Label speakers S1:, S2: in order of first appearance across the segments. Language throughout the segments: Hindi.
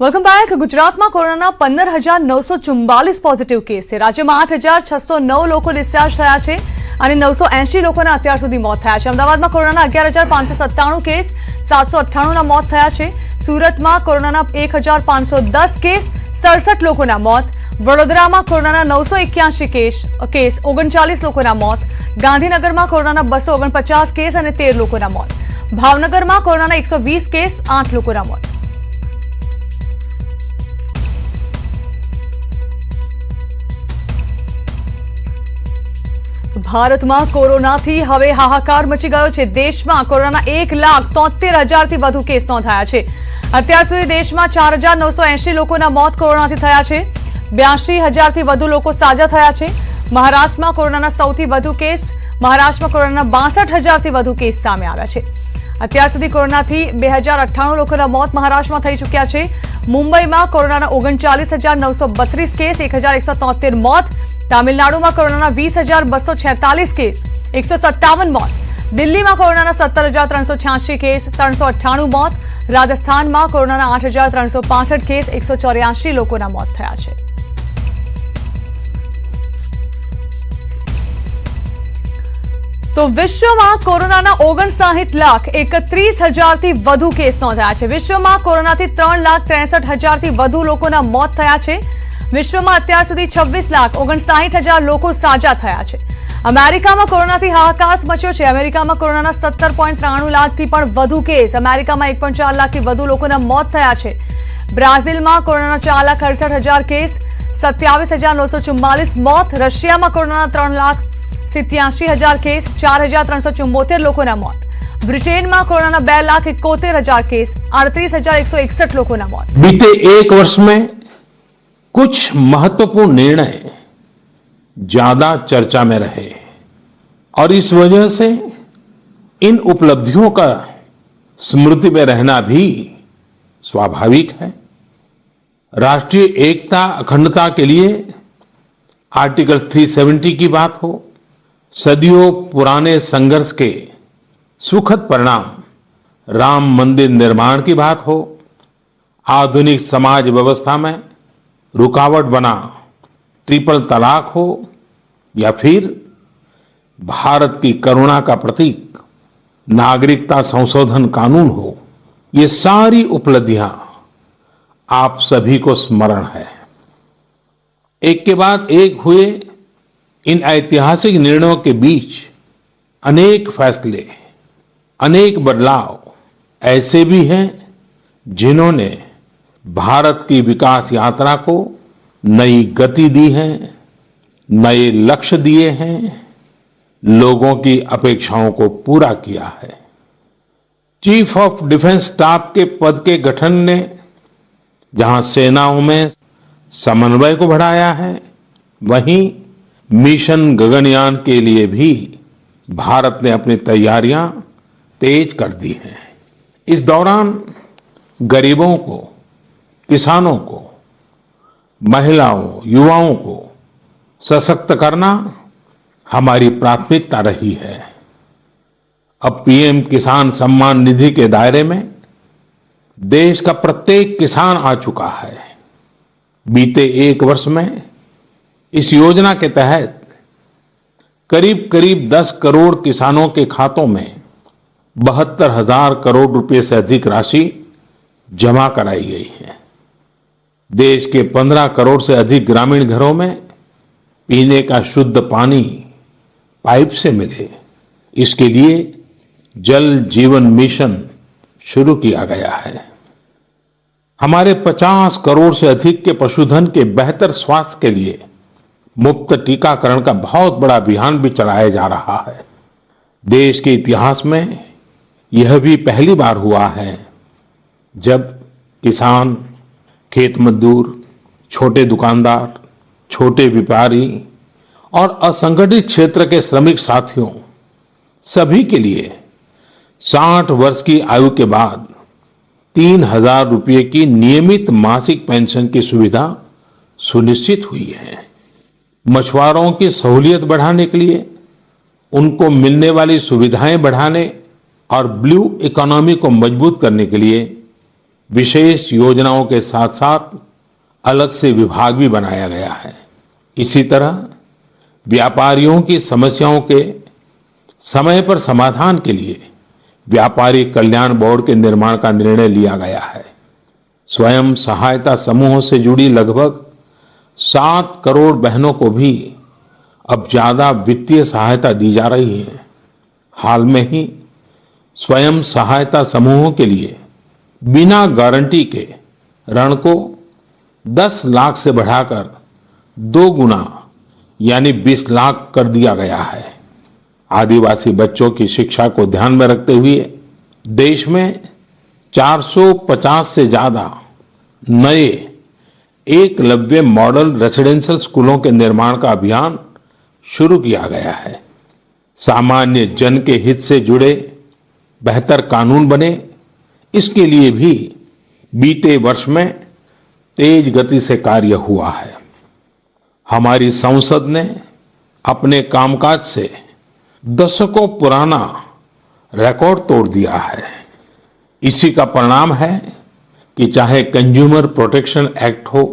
S1: Welcome back. ગુજરાતમાં કોરોનાના 15,944 પોઝિટિવ કેસ છે. રાજ્યમાં 8,609 લોકો ડિસ્ચાર્જ થયા છે અને 980 લોકોના અત્યાર સુધી મોત થયા છે. અમદાવાદમાં કોરોનાના 11,597 કેસ, 798ના મોત થયા છે. સુરતમાં કોરોનાના 1,510 કેસ, 67 લોકોના મોત. વડોદરામાં કોરોનાના 981 કેસ, 39 લોકોના મોત. ગાંધીનગરમાં કોરોનાના 249 કેસ અને 13 લોકોના મોત. ભાવનગરમાં કોરોનાના 120 કેસ, 8 લોકોના મોત. ભારતમાં કોરોનાથી હવે હાહાકાર મચી ગયો છે. દેશમાં કોરોનાના 1,73,000થી વધુ કેસ નોંધાયા છે. અત્યાર સુધી દેશમાં 4,980 લોકોના મોત કોરોનાથી થયા છે. 82,000થી વધુ લોકો સાજા થયા છે. મહારાષ્ટ્રમાં કોરોનાના સૌથી વધુ કેસ, મહારાષ્ટ્રમાં કોરોનાના 62,000થી વધુ કેસ સામે આવ્યા છે. અત્યાર સુધી કોરોનાથી 2,098 લોકોના મોત મહારાષ્ટ્રમાં થઈ ચૂક્યા છે. મુંબઈમાં કોરોનાના 39,932 કેસ, 1,173 મોત. તમિલનાડુમાં કોરોનાના 20,246 કેસ, 157 મોત. દિલ્હીમાં કોરોનાના 17,386 કેસ, 398 મોત. રાજસ્થાનમાં કોરોનાના 8,365 કેસ, 184 લોકોના મોત થયા છે. તો વિશ્વમાં કોરોનાના 59,31,000થી વધુ કેસ નોંધાયા છે. વિશ્વમાં કોરોનાથી 3,63,000થી વધુ લોકોના મોત થયા છે. વિશ્વમાં અત્યાર સુધી 26,59,000 લોકો સાજા થયા છે. અમેરિકામાં કોરોનાથી હાહાકાર મચ્યો છે. અમેરિકામાં કોરોનાના 17.93 લાખથી પણ વધુ કેસ, અમેરિકામાં 1.4 લાખથી વધુ લોકોના મોત થયા છે. બ્રાઝિલમાં કોરોનાના 4,68,000 કેસ, 27,944 મોત. રશિયામાં કોરોનાના 3,87,000 કેસ, 4,374 લોકોના મોત. બ્રિટેનમાં કોરોનાના 2,71,000 કેસ, 38,161 લોકોના મોત.
S2: बीते एक वर्ष में कुछ महत्वपूर्ण निर्णय ज्यादा चर्चा में रहे और इस वजह से इन उपलब्धियों का स्मृति में रहना भी स्वाभाविक है. राष्ट्रीय एकता अखंडता के लिए आर्टिकल 370 की बात हो, सदियों पुराने संघर्ष के सुखद परिणाम राम मंदिर निर्माण की बात हो, आधुनिक समाज व्यवस्था में रुकावट बना ट्रिपल तलाक हो या फिर भारत की करुणा का प्रतीक नागरिकता संशोधन कानून हो, ये सारी उपलब्धियां आप सभी को स्मरण है. एक के बाद एक हुए इन ऐतिहासिक निर्णयों के बीच अनेक फैसले, अनेक बदलाव ऐसे भी हैं जिन्होंने भारत की विकास यात्रा को नई गति दी है, नए लक्ष्य दिए हैं, लोगों की अपेक्षाओं को पूरा किया है. चीफ ऑफ डिफेंस स्टाफ के पद के गठन ने जहां सेनाओं में समन्वय को बढ़ाया है, वहीं मिशन गगनयान के लिए भी भारत ने अपनी तैयारियां तेज कर दी हैं. इस दौरान गरीबों को, किसानों को, महिलाओं, युवाओं को सशक्त करना हमारी प्राथमिकता रही है. अब पीएम किसान सम्मान निधि के दायरे में देश का प्रत्येक किसान आ चुका है. बीते एक वर्ष में इस योजना के तहत करीब करीब 10 करोड़ किसानों के खातों में 72,000 करोड़ रुपए से अधिक राशि जमा कराई गई है. देश के 15 करोड़ से अधिक ग्रामीण घरों में पीने का शुद्ध पानी पाइप से मिले, इसके लिए जल जीवन मिशन शुरू किया गया है. हमारे 50 करोड़ से अधिक के पशुधन के बेहतर स्वास्थ्य के लिए मुफ्त टीकाकरण का बहुत बड़ा अभियान भी चलाया जा रहा है. देश के इतिहास में यह भी पहली बार हुआ है जब किसान, खेत मजदूर, छोटे दुकानदार, छोटे व्यापारी और असंगठित क्षेत्र के श्रमिक साथियों सभी के लिए 60 वर्ष की आयु के बाद 3,000 रुपये की नियमित मासिक पेंशन की सुविधा सुनिश्चित हुई है. मछुआरों की सहूलियत बढ़ाने के लिए, उनको मिलने वाली सुविधाएं बढ़ाने और ब्लू इकोनॉमी को मजबूत करने के लिए विशेष योजनाओं के साथ साथ अलग से विभाग भी बनाया गया है। इसी तरह व्यापारियों की समस्याओं के समय पर समाधान के लिए व्यापारी कल्याण बोर्ड के निर्माण का निर्णय लिया गया है। स्वयं सहायता समूहों से जुड़ी लगभग 7 करोड़ बहनों को भी अब ज्यादा वित्तीय सहायता दी जा रही है। हाल में ही स्वयं सहायता समूहों के लिए बिना गारंटी के ऋण को 10 लाख से बढ़ाकर 2 गुना यानी 20 लाख कर दिया गया है। आदिवासी बच्चों की शिक्षा को ध्यान में रखते हुए देश में 450 से ज्यादा नए एकलव्य मॉडल रेसिडेंशियल स्कूलों के निर्माण का अभियान शुरू किया गया है। सामान्य जन के हित से जुड़े बेहतर कानून बने, इसके लिए भी बीते वर्ष में तेज गति से कार्य हुआ है। हमारी संसद ने अपने कामकाज से दशकों पुराना रिकॉर्ड तोड़ दिया है। इसी का परिणाम है कि चाहे कंज्यूमर प्रोटेक्शन एक्ट हो,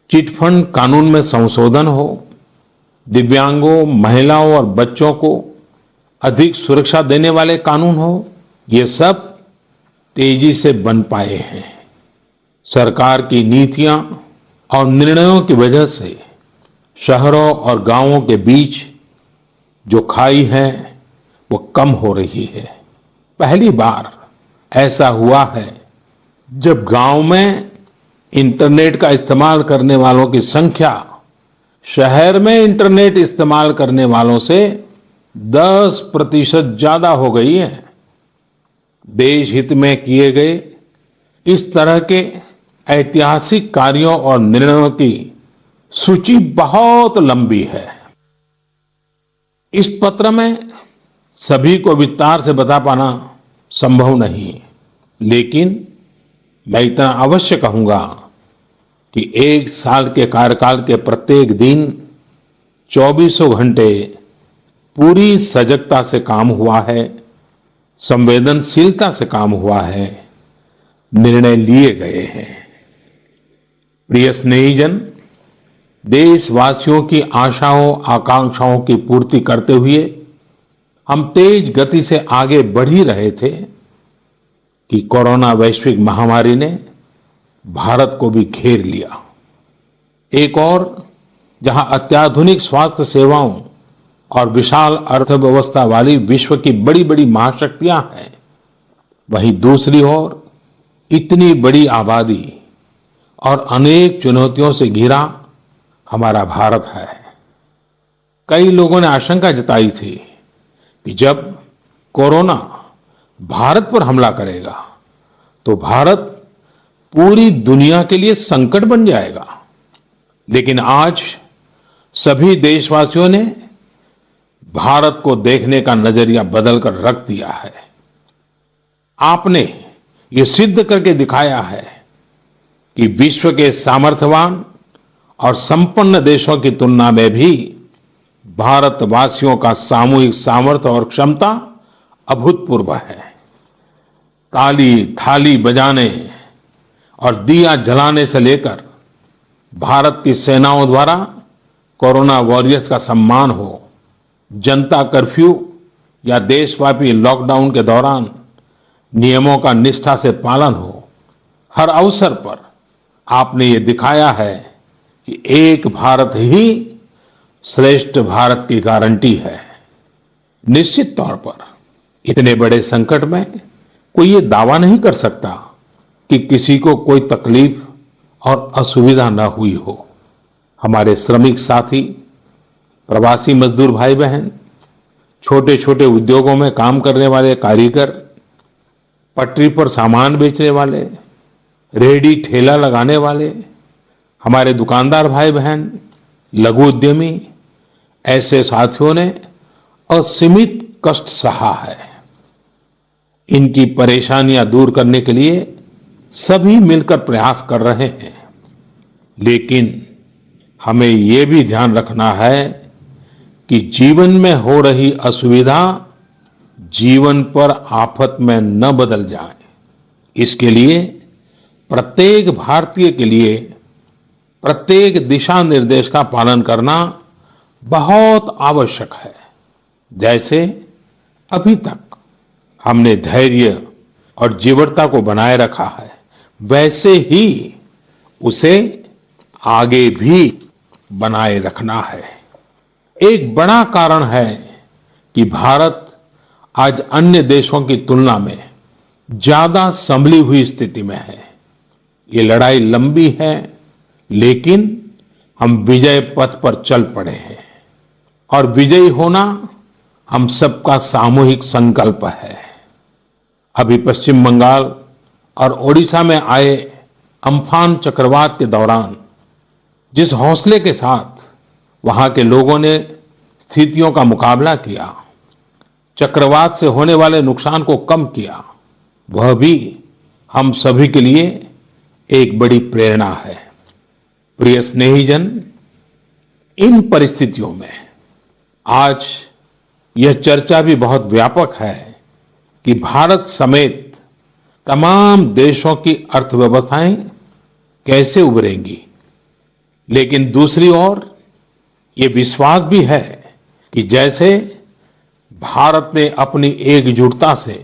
S2: चिट फंड कानून में संशोधन हो, दिव्यांगों, महिलाओं और बच्चों को अधिक सुरक्षा देने वाले कानून हो, ये सब तेजी से बन पाए हैं। सरकार की नीतियां और निर्णयों की वजह से शहरों और गांवों के बीच जो खाई है वो कम हो रही है। पहली बार ऐसा हुआ है जब गांव में इंटरनेट का इस्तेमाल करने वालों की संख्या शहर में इंटरनेट इस्तेमाल करने वालों से 10% ज्यादा हो गई है। देश हित में किए गए इस तरह के ऐतिहासिक कार्यों और निर्णयों की सूची बहुत लंबी है। इस पत्र में सभी को विस्तार से बता पाना संभव नहीं, लेकिन मैं इतना अवश्य कहूंगा कि 1 साल के कार्यकाल के प्रत्येक दिन 24 घंटे पूरी सजगता से काम हुआ है, संवेदनशीलता से काम हुआ है, निर्णय लिए गए हैं। प्रिय स्नेहीजन, देशवासियों की आशाओं आकांक्षाओं की पूर्ति करते हुए हम तेज गति से आगे बढ़ ही रहे थे कि कोरोना वैश्विक महामारी ने भारत को भी घेर लिया। एक और जहां अत्याधुनिक स्वास्थ्य सेवाओं और विशाल अर्थव्यवस्था वाली विश्व की बड़ी बड़ी महाशक्तियां हैं, वहीं दूसरी ओर इतनी बड़ी आबादी और अनेक चुनौतियों से घिरा हमारा भारत है। कई लोगों ने आशंका जताई थी कि जब कोरोना भारत पर हमला करेगा तो भारत पूरी दुनिया के लिए संकट बन जाएगा। लेकिन आज सभी देशवासियों ने भारत को देखने का नजरिया बदलकर रख दिया है। आपने ये सिद्ध करके दिखाया है कि विश्व के सामर्थ्यवान और संपन्न देशों की तुलना में भी भारतवासियों का सामूहिक सामर्थ्य और क्षमता अभूतपूर्व है। ताली थाली बजाने और दिया जलाने से लेकर भारत की सेनाओं द्वारा कोरोना वॉरियर्स का सम्मान हो, जनता कर्फ्यू या देशव्यापी लॉकडाउन के दौरान नियमों का निष्ठा से पालन हो, हर अवसर पर आपने ये दिखाया है कि एक भारत ही श्रेष्ठ भारत की गारंटी है। निश्चित तौर पर इतने बड़े संकट में कोई ये दावा नहीं कर सकता कि किसी को कोई तकलीफ और असुविधा न हुई हो। हमारे श्रमिक साथी, प्रवासी मजदूर भाई बहन, छोटे छोटे उद्योगों में काम करने वाले कारीगर, पटरी पर सामान बेचने वाले, रेहड़ी ठेला लगाने वाले, हमारे दुकानदार भाई बहन, लघु उद्यमी, ऐसे साथियों ने असीमित कष्ट सहा है। इनकी परेशानियां दूर करने के लिए सभी मिलकर प्रयास कर रहे हैं, लेकिन हमें ये भी ध्यान रखना है कि जीवन में हो रही असुविधा जीवन पर आफत में न बदल जाए। इसके लिए प्रत्येक भारतीय के लिए प्रत्येक दिशा निर्देश का पालन करना बहुत आवश्यक है। जैसे अभी तक हमने धैर्य और जीवटता को बनाए रखा है, वैसे ही उसे आगे भी बनाए रखना है। एक बड़ा कारण है कि भारत आज अन्य देशों की तुलना में ज्यादा संभली हुई स्थिति में है। ये लड़ाई लंबी है, लेकिन हम विजय पथ पर चल पड़े हैं और विजयी होना हम सबका सामूहिक संकल्प है। अभी पश्चिम बंगाल और ओडिशा में आए अम्फान चक्रवात के दौरान जिस हौसले के साथ वहां के लोगों ने स्थितियों का मुकाबला किया, चक्रवात से होने वाले नुकसान को कम किया, वह भी हम सभी के लिए एक बड़ी प्रेरणा है। प्रिय स्नेहीजन, इन परिस्थितियों में आज यह चर्चा भी बहुत व्यापक है कि भारत समेत तमाम देशों की अर्थव्यवस्थाएं कैसे उभरेंगी। लेकिन दूसरी ओर ये विश्वास भी है कि जैसे भारत ने अपनी एकजुटता से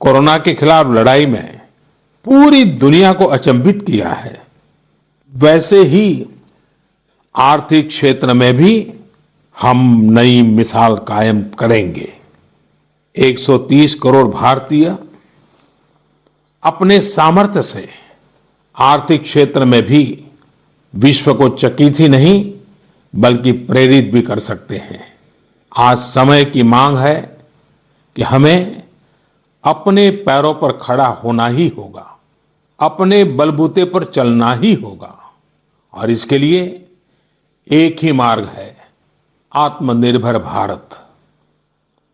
S2: कोरोना के खिलाफ लड़ाई में पूरी दुनिया को अचंभित किया है, वैसे ही आर्थिक क्षेत्र में भी हम नई मिसाल कायम करेंगे। 130 करोड़ भारतीय अपने सामर्थ्य से आर्थिक क्षेत्र में भी विश्व को चकित ही नहीं बल्कि प्रेरित भी कर सकते हैं। आज समय की मांग है कि हमें अपने पैरों पर खड़ा होना ही होगा, अपने बलबूते पर चलना ही होगा और इसके लिए एक ही मार्ग है, आत्मनिर्भर भारत।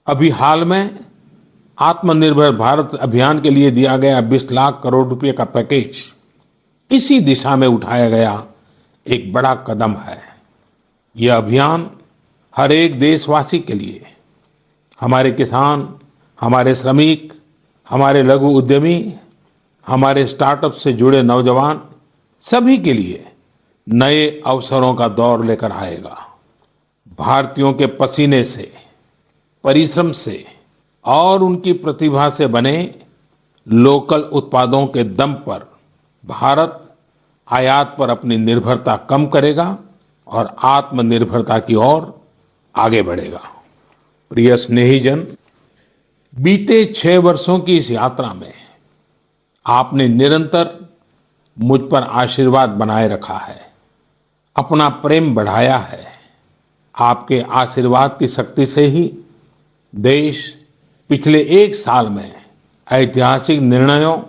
S2: अभी हाल में आत्मनिर्भर भारत अभियान के लिए दिया गया 20 लाख करोड़ रुपए का पैकेज इसी दिशा में उठाया गया एक बड़ा कदम है। यह अभियान हर एक देशवासी के लिए, हमारे किसान, हमारे श्रमिक, हमारे लघु उद्यमी, हमारे स्टार्टअप से जुड़े नौजवान, सभी के लिए नए अवसरों का दौर लेकर आएगा। भारतीयों के पसीने से, परिश्रम से और उनकी प्रतिभा से बने लोकल उत्पादों के दम पर भारत आयात पर अपनी निर्भरता कम करेगा और आत्मनिर्भरता की ओर आगे बढ़ेगा। प्रिय स्नेहीजन, बीते 6 वर्षों की इस यात्रा में आपने निरंतर मुझ पर आशीर्वाद बनाए रखा है, अपना प्रेम बढ़ाया है। आपके आशीर्वाद की शक्ति से ही देश पिछले 1 साल में ऐतिहासिक निर्णयों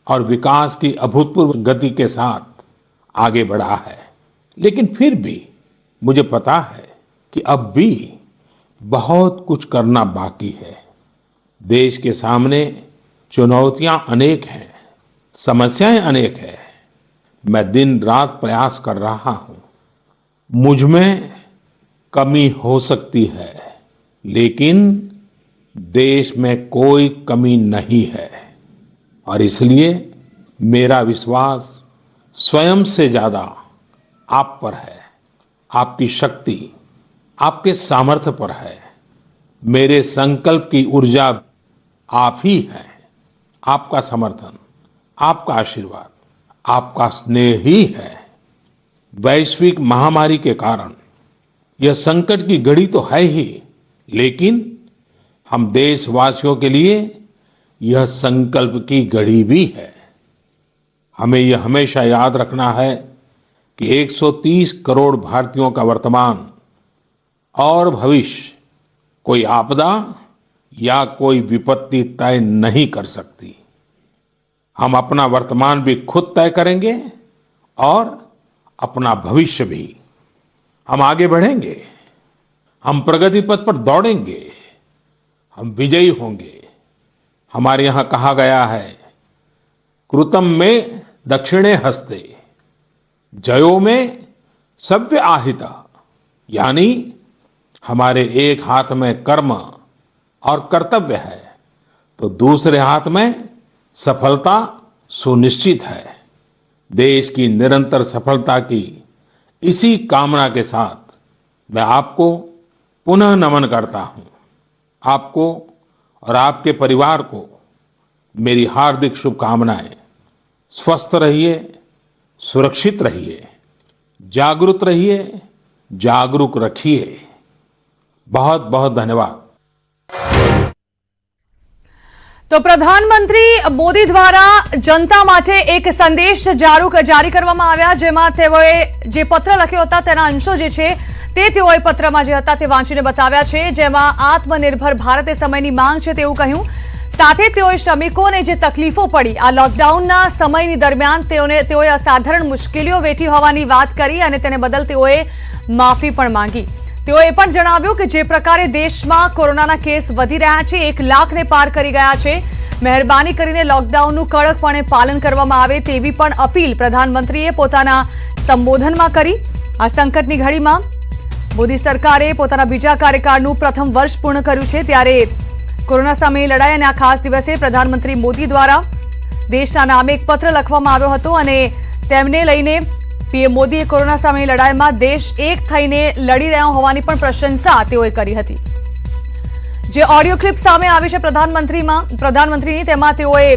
S2: और विकास की अभूतपूर्व गति के साथ आगे बढ़ा है। लेकिन फिर भी मुझे पता है कि अब भी बहुत कुछ करना बाकी है। देश के सामने चुनौतियां अनेक हैं, समस्याएं अनेक हैं। मैं दिन रात प्रयास कर रहा हूं। मुझ में कमी हो सकती है, लेकिन देश में कोई कमी नहीं है और इसलिए मेरा विश्वास स्वयं से ज्यादा आप पर है, आपकी शक्ति, आपके सामर्थ्य पर है। मेरे संकल्प की ऊर्जा आप ही हैं। आपका समर्थन, आपका आशीर्वाद, आपका स्नेह ही है। वैश्विक महामारी के कारण यह संकट की घड़ी तो है ही, लेकिन हम देशवासियों के लिए यह संकल्प की घड़ी भी है। हमें यह हमेशा याद रखना है कि 130 करोड़ भारतीयों का वर्तमान और भविष्य कोई आपदा या कोई विपत्ति तय नहीं कर सकती। हम अपना वर्तमान भी खुद तय करेंगे और अपना भविष्य भी। हम आगे बढ़ेंगे, हम प्रगति पथ पर दौड़ेंगे, हम विजयी होंगे। हमारे यहाँ कहा गया है, कृतम में दक्षिणे हस्ते जयो में सव्य आहिता, यानी हमारे एक हाथ में कर्म और कर्तव्य है तो दूसरे हाथ में सफलता सुनिश्चित है। देश की निरंतर सफलता की इसी कामना के साथ मैं आपको पुनः नमन करता हूं। आपको और आपके परिवार को मेरी हार्दिक शुभकामनाएं। स्वस्थ रहिए, सुरक्षित रहिए, जागरूक रहिए, जागरूक रखिए। बहुत बहुत धन्यवाद।
S1: તો પ્રધાનમંત્રી મોદી દ્વારા જનતા માટે એક સંદેશ જારી કરવામાં આવ્યા, જેમાં તેઓએ જે પત્ર લખ્યો હતા તેના અંશો જે છે તે તેઓએ પત્રમાં જે હતા તે વાંચીને બતાવ્યા છે, જેમાં આત્મનિર્ભર ભારત એ સમયની માંગ છે તેવું કહ્યું। સાથે તેઓએ શ્રમિકોને જે તકલીફો પડી આ લોકડાઉનના સમયની દરમિયાન તેઓએ અસાધારણ મુશ્કેલીઓ વેઠી હોવાની વાત કરી અને તેને બદલ તેઓએ માફી પણ માંગી। તેઓએ પણ જણાવ્યું કે જે પ્રકારે દેશમાં કોરોનાના કેસ વધી રહ્યા છે, 1 લાખને પાર કરી ગયા છે, મહેરબાની કરીને લોકડાઉનનું કડકપણે પાલન કરવામાં આવે તેવી પણ અપીલ પ્રધાનમંત્રીએ પોતાના સંબોધનમાં કરી। આ સંકટની ઘડીમાં મોદી સરકારે પોતાના બીજા કાર્યકાળનું પ્રથમ વર્ષ પૂર્ણ કર્યું છે, ત્યારે કોરોના સામેની લડાઈ અને આ ખાસ દિવસે પ્રધાનમંત્રી મોદી દ્વારા દેશના નામે એક પત્ર લખવામાં આવ્યો હતો અને તેમને લઈને પીએમ મોદીએ કોરોના સામેની લડાઈમાં દેશ એક થઈને લડી રહ્યો હોવાની પણ પ્રશંસા તેઓએ કરી હતી। જે ઓડિયો ક્લિપ સામે આવી છે પ્રધાનમંત્રીની, તેમાં તેઓએ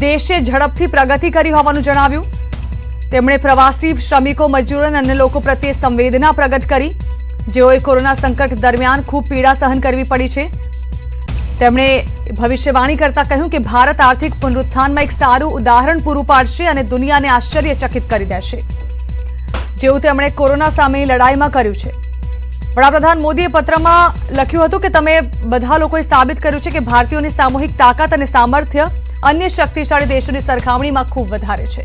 S1: દેશે ઝડપથી પ્રગતિ કરી હોવાનું જણાવ્યું। તેમણે પ્રવાસી શ્રમિકો, મજૂરો અને અન્ય લોકો પ્રત્યે સંવેદના પ્રગટ કરી, જેઓએ કોરોના સંકટ દરમિયાન ખૂબ પીડા સહન કરવી પડી છે। તેમણે ભવિષ્યવાણી કરતા કહ્યું કે ભારત આર્થિક પુનરુત્થાનમાં એક સારું ઉદાહરણ પૂરું પાડશે અને દુનિયાને આશ્ચર્યચકિત કરી દેશે, જેવું તેમણે કોરોના સામેની લડાઈમાં કર્યું છે। વડાપ્રધાન મોદીએ પત્રમાં લખ્યું હતું કે તમે બધા લોકોએ સાબિત કર્યું છે કે ભારતીયોની સામૂહિક તાકાત અને સામર્થ્ય અન્ય શક્તિશાળી દેશોની સરખામણીમાં ખૂબ વધારે છે।